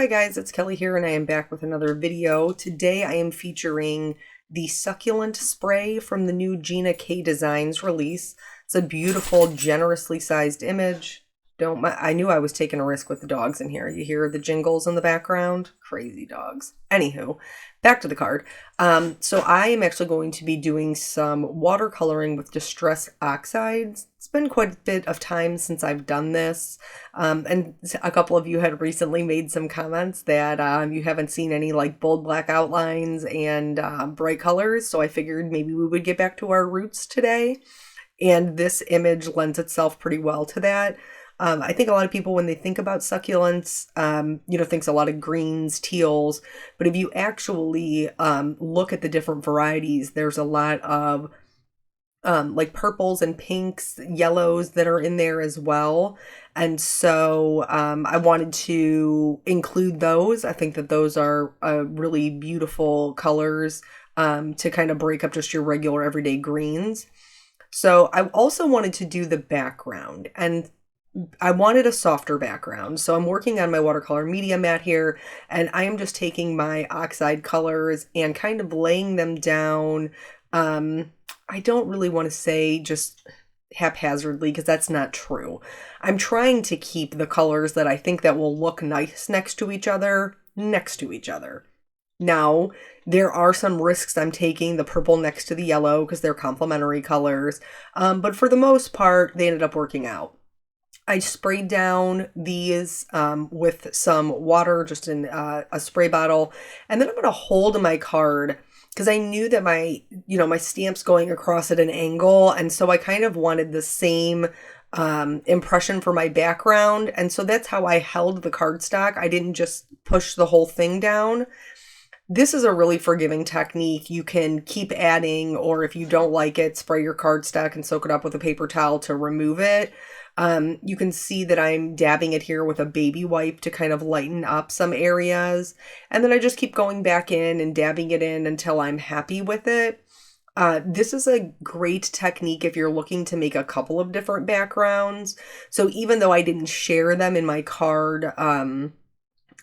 Hi guys, it's Kelly here and I am back with another video. Today I am featuring the succulent spray from the new Gina K Designs release. It's a beautiful, generously sized image. I knew I was taking a risk with the dogs in here. You hear the jingles in the background? Crazy dogs. Anywho, back to the card. So I am actually going to be doing some watercoloring with Distress Oxides. It's been quite a bit of time since I've done this. And a couple of you had recently made some comments that you haven't seen any like bold black outlines and bright colors. So I figured maybe we would get back to our roots today. And this image lends itself pretty well to that. I think a lot of people, when they think about succulents, thinks a lot of greens, teals. But if you actually look at the different varieties, there's a lot of like purples and pinks, yellows that are in there as well. And so I wanted to include those. I think that those are really beautiful colors to kind of break up just your regular everyday greens. So I also wanted to do the background, and I wanted a softer background. So I'm working on my watercolor media mat here, and I am just taking my Oxide colors and kind of laying them down. I don't really want to say just haphazardly, because that's not true. I'm trying to keep the colors that I think that will look nice next to each other. Now, there are some risks I'm taking, the purple next to the yellow, because they're complementary colors. But for the most part, they ended up working out. I sprayed down these with some water just in a spray bottle, and then I'm going to hold my card because I knew that my stamp's going across at an angle, and so I kind of wanted the same impression for my background, and so that's how I held the cardstock. I didn't just push the whole thing down. This is a really forgiving technique. You can keep adding, or if you don't like it, spray your cardstock and soak it up with a paper towel to remove it. You can see that I'm dabbing it here with a baby wipe to kind of lighten up some areas. And then I just keep going back in and dabbing it in until I'm happy with it. This is a great technique if you're looking to make a couple of different backgrounds. So even though I didn't share them in my card,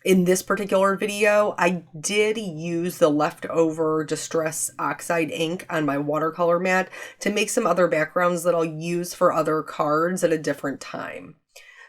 in this particular video, I did use the leftover Distress Oxide ink on my watercolor mat to make some other backgrounds that I'll use for other cards at a different time.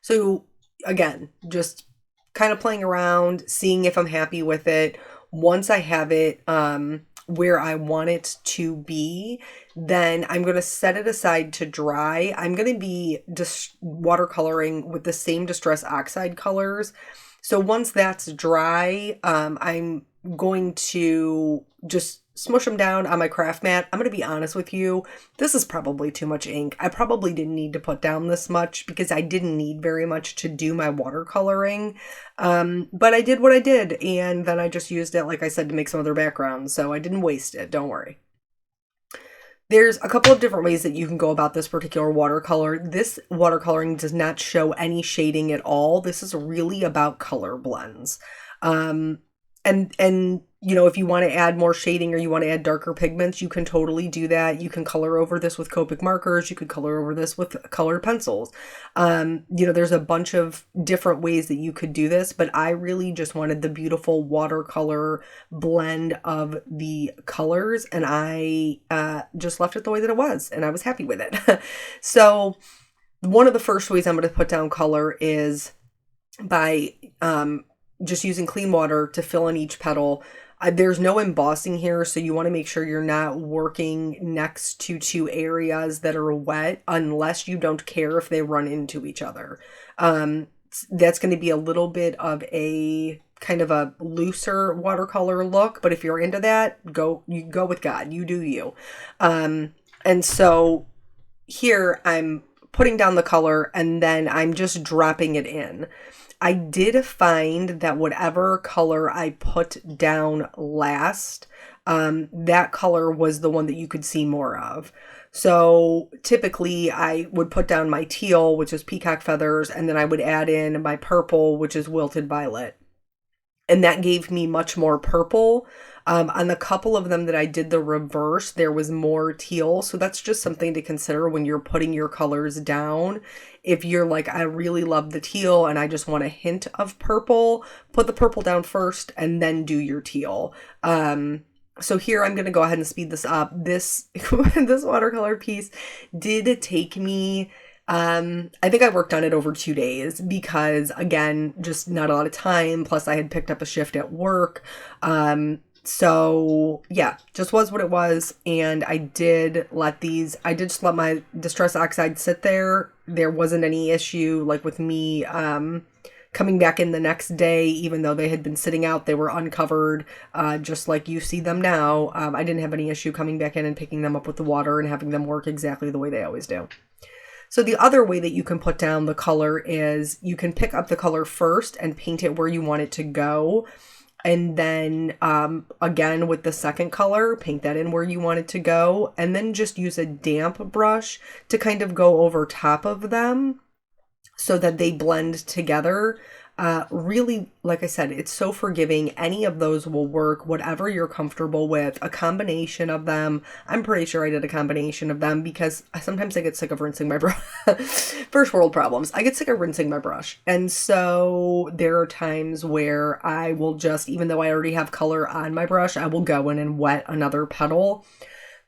So again, just kind of playing around, seeing if I'm happy with it. Once I have it where I want it to be, then I'm going to set it aside to dry. I'm going to be just watercoloring with the same Distress Oxide colors. So once that's dry, I'm going to just smush them down on my craft mat. I'm going to be honest with you, this is probably too much ink. I probably didn't need to put down this much because I didn't need very much to do my watercoloring. But I did what I did, and then I just used it, like I said, to make some other backgrounds. So I didn't waste it, don't worry. There's a couple of different ways that you can go about this particular watercolor. This watercoloring does not show any shading at all. This is really about color blends. And if you want to add more shading or you want to add darker pigments, you can totally do that. You can color over this with Copic markers. You could color over this with colored pencils. There's a bunch of different ways that you could do this, but I really just wanted the beautiful watercolor blend of the colors, and I just left it the way that it was, and I was happy with it. So one of the first ways I'm going to put down color is by just using clean water to fill in each petal. There's no embossing here, so you want to make sure you're not working next to two areas that are wet unless you don't care if they run into each other. That's going to be a little bit of a kind of a looser watercolor look, but if you're into that, you go with God. You do you. And so here I'm putting down the color, and then I'm just dropping it in. I did find that whatever color I put down last, that color was the one that you could see more of. So typically I would put down my teal, which is peacock feathers, and then I would add in my purple, which is wilted violet. and that gave me much more purple. On the couple of them that I did the reverse, there was more teal. So that's just something to consider when you're putting your colors down. If you're like, I really love the teal and I just want a hint of purple, put the purple down first and then do your teal. So here I'm going to go ahead and speed this up. This watercolor piece did take me, I think I worked on it over 2 days because, again, just not a lot of time. Plus I had picked up a shift at work. So yeah, just was what it was. And I did just let my Distress Oxides sit there. There wasn't any issue like with me, coming back in the next day, even though they had been sitting out, they were uncovered, just like you see them now. I didn't have any issue coming back in and picking them up with the water and having them work exactly the way they always do. So the other way that you can put down the color is you can pick up the color first and paint it where you want it to go. And then, again, with the second color, paint that in where you want it to go. And then just use a damp brush to kind of go over top of them so that they blend together. Really, like I said, it's so forgiving. Any of those will work, whatever you're comfortable with. A combination of them. I'm pretty sure I did a combination of them because sometimes I get sick of rinsing my brush. First world problems. I get sick of rinsing my brush. And so there are times where I will just, even though I already have color on my brush, I will go in and wet another petal.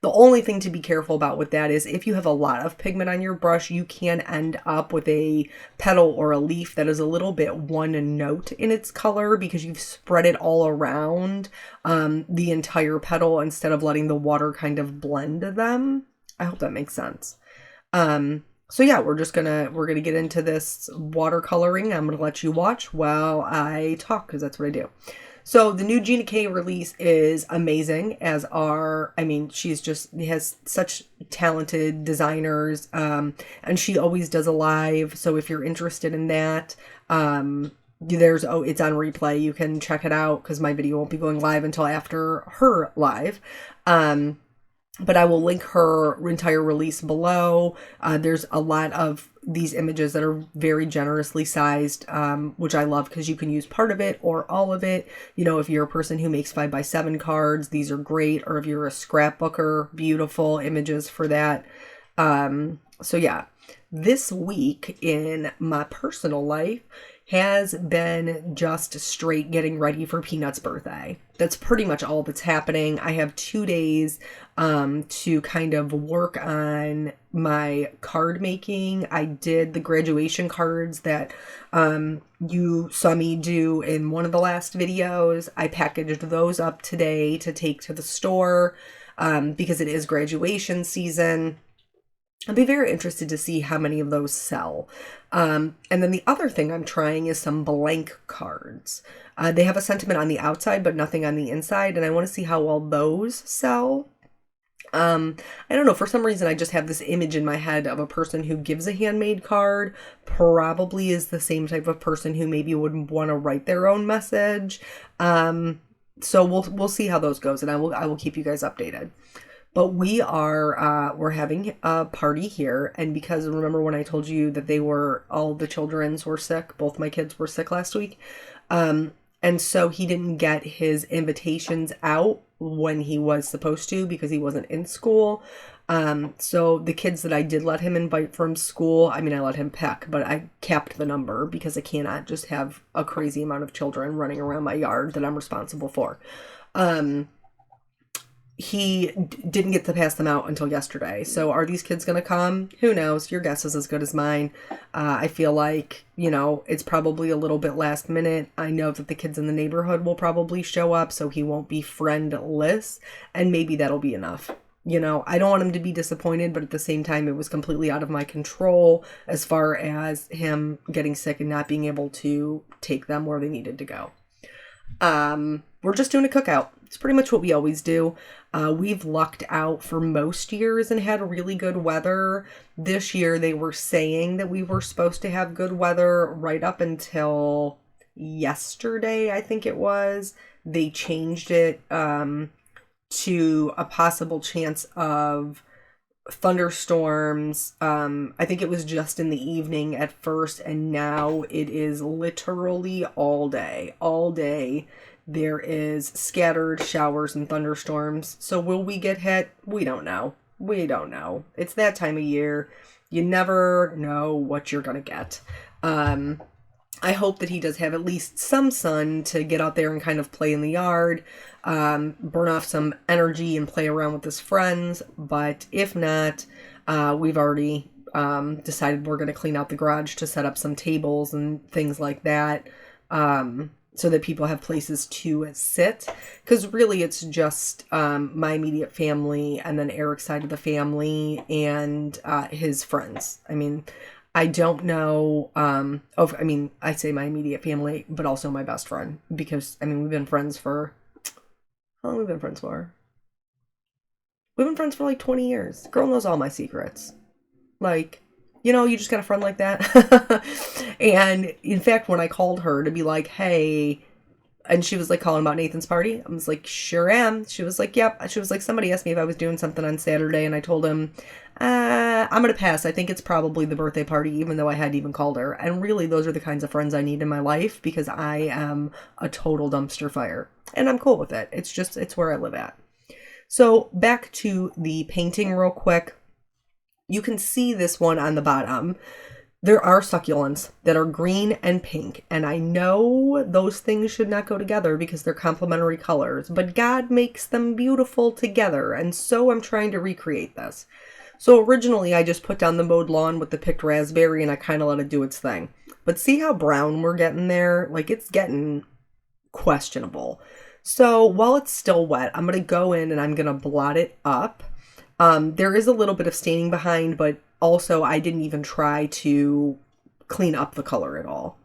The only thing to be careful about with that is if you have a lot of pigment on your brush, you can end up with a petal or a leaf that is a little bit one note in its color because you've spread it all around the entire petal instead of letting the water kind of blend them. I hope that makes sense. So yeah, we're gonna get into this watercoloring. I'm gonna let you watch while I talk because that's what I do. So the new Gina K release is amazing, she has such talented designers, and she always does a live. So if you're interested in that, it's on replay. You can check it out because my video won't be going live until after her live. But I will link her entire release below. There's a lot of these images that are very generously sized, which I love because you can use part of it or all of it. You know, if you're a person who makes 5x7 cards, these are great. Or if you're a scrapbooker, beautiful images for that. So yeah, this week in my personal life has been just straight getting ready for Peanut's birthday. That's pretty much all that's happening. I have 2 days to kind of work on my card making. I did the graduation cards that you saw me do in one of the last videos. I packaged those up today to take to the store because it is graduation season. I'll be very interested to see how many of those sell. And then the other thing I'm trying is some blank cards. They have a sentiment on the outside, but nothing on the inside. And I want to see how well those sell. I don't know. For some reason, I just have this image in my head of a person who gives a handmade card, probably is the same type of person who maybe would want to write their own message. So we'll see how those goes, and I will keep you guys updated. But we're having a party here. And because remember when I told you that all the children's were sick, both my kids were sick last week. And so he didn't get his invitations out when he was supposed to because he wasn't in school. So the kids that I did let him invite from school, I let him pick, but I capped the number because I cannot just have a crazy amount of children running around my yard that I'm responsible for. He didn't get to pass them out until yesterday. So are these kids going to come? Who knows? Your guess is as good as mine. I feel like, it's probably a little bit last minute. I know that the kids in the neighborhood will probably show up, so he won't be friendless, and maybe that'll be enough. I don't want him to be disappointed, but at the same time, it was completely out of my control as far as him getting sick and not being able to take them where they needed to go. We're just doing a cookout. It's pretty much what we always do. We've lucked out for most years and had really good weather. This year they were saying that we were supposed to have good weather right up until yesterday, I think it was. They changed it to a possible chance of thunderstorms. I think it was just in the evening at first, and now it is literally all day. All day there is scattered showers and thunderstorms. So will we get hit? We don't know. We don't know. It's that time of year. You never know what you're gonna get. I hope that he does have at least some sun to get out there and kind of play in the yard, burn off some energy and play around with his friends. But if not, we've already decided we're going to clean out the garage to set up some tables and things like that, so that people have places to sit. Because really it's just my immediate family and then Eric's side of the family and his friends. I mean, I don't know, I say my immediate family, but also my best friend, because, I mean, we've been friends for, how long have we been friends for? We've been friends for like 20 years. Girl knows all my secrets. Like, you know, you just got a friend like that. And in fact, when I called her to be like, hey, and she was like calling about Nathan's party, I was like, sure am. She was like, yep. She was like, somebody asked me if I was doing something on Saturday, and I told him, I'm going to pass. I think it's probably the birthday party, even though I hadn't even called her. And really, those are the kinds of friends I need in my life, because I am a total dumpster fire. And I'm cool with it. It's just, it's where I live at. So back to the painting real quick. You can see this one on the bottom. There are succulents that are green and pink, and I know those things should not go together because they're complementary colors, but God makes them beautiful together, and so I'm trying to recreate this. So originally I just put down the mowed lawn with the picked raspberry and I kind of let it do its thing. But see how brown we're getting there? Like, it's getting questionable. So while it's still wet, I'm going to go in and I'm going to blot it up. There is a little bit of staining behind, but also I didn't even try to clean up the color at all.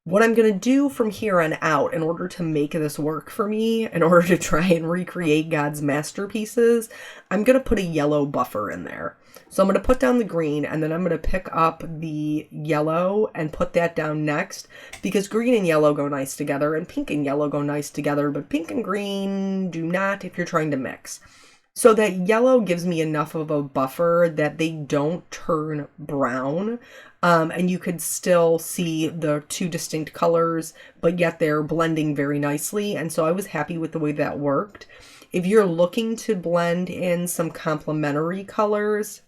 What I'm going to do from here on out, in order to make this work for me, in order to try and recreate God's masterpieces, I'm going to put a yellow buffer in there. So I'm going to put down the green, and then I'm going to pick up the yellow and put that down next, because green and yellow go nice together, and pink and yellow go nice together, but pink and green do not if you're trying to mix. So that yellow gives me enough of a buffer that they don't turn brown. And you could still see the two distinct colors, but yet they're blending very nicely. And so I was happy with the way that worked. If you're looking to blend in some complementary colors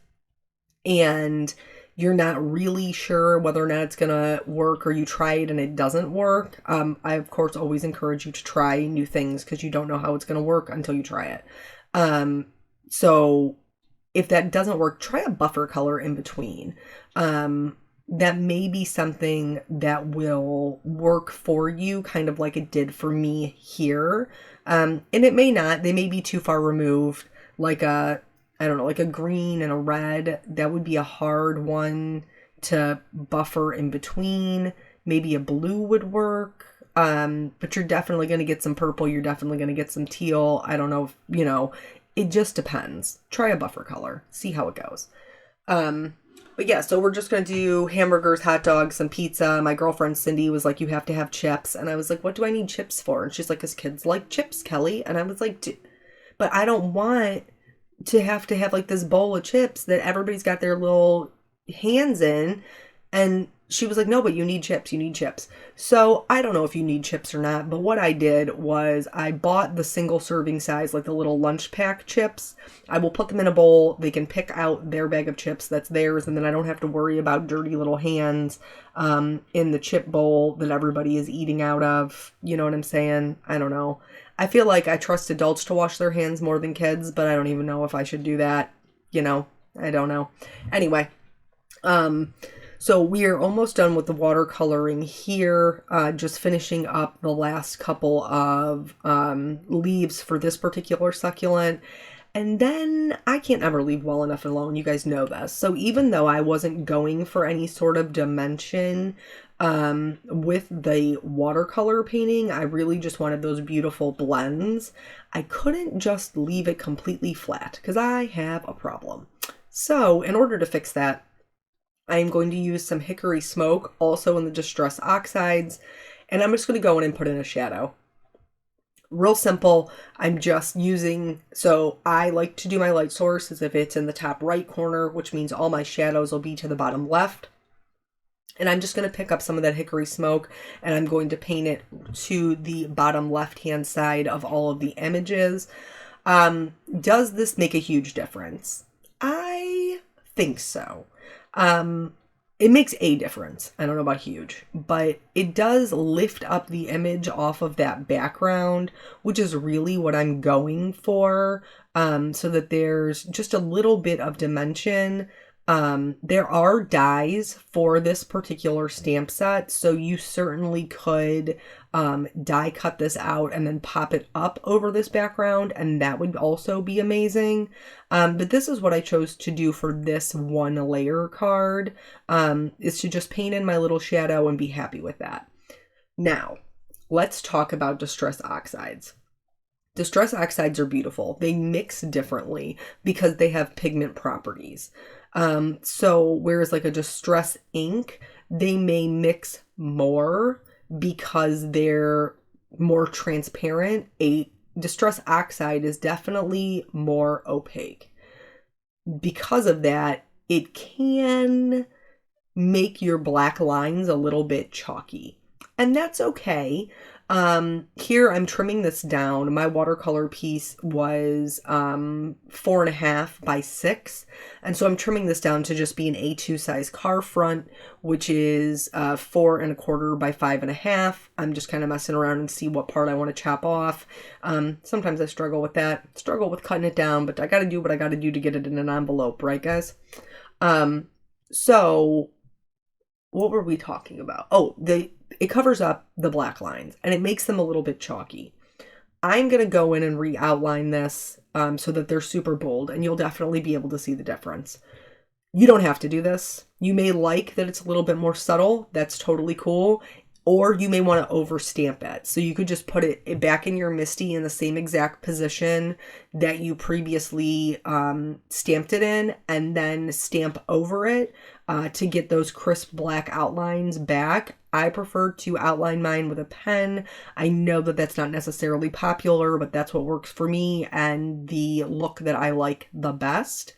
and you're not really sure whether or not it's going to work, or you try it and it doesn't work, I, of course, always encourage you to try new things, because you don't know how it's going to work until you try it. So if that doesn't work, try a buffer color in between. That may be something that will work for you, kind of like it did for me here. And it may not. They may be too far removed, like a green and a red. That would be a hard one to buffer in between. Maybe a blue would work. But you're definitely going to get some purple. You're definitely going to get some teal. I don't know if, it just depends. Try a buffer color. See how it goes. But yeah, so we're just going to do hamburgers, hot dogs, some pizza. My girlfriend Cindy was like, you have to have chips. And I was like, what do I need chips for? And she's like, 'cause kids like chips, Kelly. And I was like, but I don't want to have like this bowl of chips that everybody's got their little hands in. And she was like, no, but you need chips. You need chips. So I don't know if you need chips or not. But what I did was I bought the single serving size, like the little lunch pack chips. I will put them in a bowl. They can pick out their bag of chips that's theirs. And then I don't have to worry about dirty little hands in the chip bowl that everybody is eating out of. You know what I'm saying? I don't know. I feel like I trust adults to wash their hands more than kids, but I don't even know if I should do that. I don't know. Anyway, so we are almost done with the watercoloring here, just finishing up the last couple of leaves for this particular succulent. And then I can't ever leave well enough alone. You guys know this. So even though I wasn't going for any sort of dimension with the watercolor painting, I really just wanted those beautiful blends. I couldn't just leave it completely flat because I have a problem. So in order to fix that, I am going to use some hickory smoke, also in the Distress Oxides, and I'm just going to go in and put in a shadow. Real simple. I'm just using, so I like to do my light source as if it's in the top right corner, which means all my shadows will be to the bottom left. And I'm just going to pick up some of that hickory smoke and I'm going to paint it to the bottom left-hand side of all of the images. Does this make a huge difference? I think so. It makes a difference. I don't know about huge, but it does lift up the image off of that background, which is really what I'm going for, so that there's just a little bit of dimension. There are dies for this particular stamp set, so you certainly could die cut this out and then pop it up over this background, and that would also be amazing. But this is what I chose to do for this one layer card, is to just paint in my little shadow and be happy with that. Now, let's talk about Distress Oxides. Distress Oxides are beautiful. They mix differently because they have pigment properties. So whereas like a Distress ink, they may mix more because they're more transparent. A Distress Oxide is definitely more opaque. Because of that, it can make your black lines a little bit chalky. And that's okay. Here I'm trimming this down. My watercolor piece was 4.5 by 6. And so I'm trimming this down to just be an A2 size car front, which is 4.25 by 5.5. I'm just kind of messing around and see what part I want to chop off. Sometimes I struggle with that. Struggle with cutting it down, but I got to do what I got to do to get it in an envelope, right guys? So what were we talking about? Oh, it covers up the black lines and it makes them a little bit chalky. I'm going to go in and re-outline this so that they're super bold, and you'll definitely be able to see the difference. You don't have to do this. You may like that it's a little bit more subtle. That's totally cool. Or you may want to overstamp it. So you could just put it back in your MISTI in the same exact position that you previously stamped it in, and then stamp over it to get those crisp black outlines back. I prefer to outline mine with a pen. I know that that's not necessarily popular, but that's what works for me and the look that I like the best.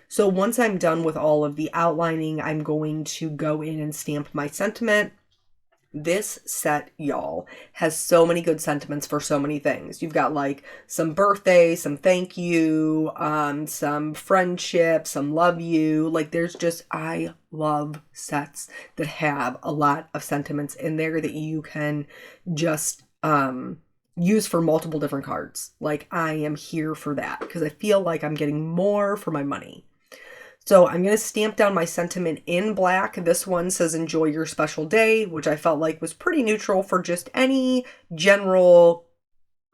So once I'm done with all of the outlining, I'm going to go in and stamp my sentiment. This set, y'all, has so many good sentiments for so many things. You've got like some birthday, some thank you, some friendship, some love you. Like there's just, I love sets that have a lot of sentiments in there that you can just use for multiple different cards. Like I am here for that because I feel like I'm getting more for my money. So I'm going to stamp down my sentiment in black. This one says enjoy your special day, which I felt like was pretty neutral for just any general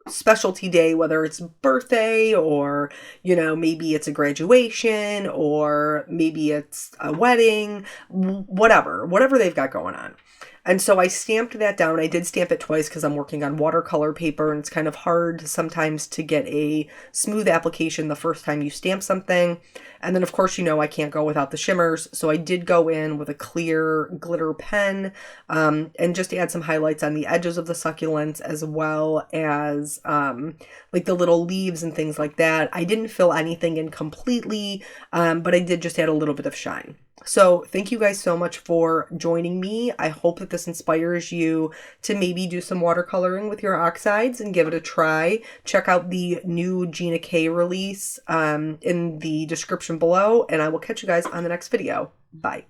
specialty day, whether it's birthday or, you know, maybe it's a graduation or maybe it's a wedding, whatever they've got going on. And so I stamped that down. I did stamp it twice because I'm working on watercolor paper and it's kind of hard sometimes to get a smooth application the first time you stamp something. And then of course, you know, I can't go without the shimmers. So I did go in with a clear glitter pen and just add some highlights on the edges of the succulents as well as like the little leaves and things like that. I didn't fill anything in completely, but I did just add a little bit of shine. So thank you guys so much for joining me. I hope that this inspires you to maybe do some watercoloring with your oxides and give it a try. Check out the new Gina K release in the description below, and I will catch you guys on the next video. Bye.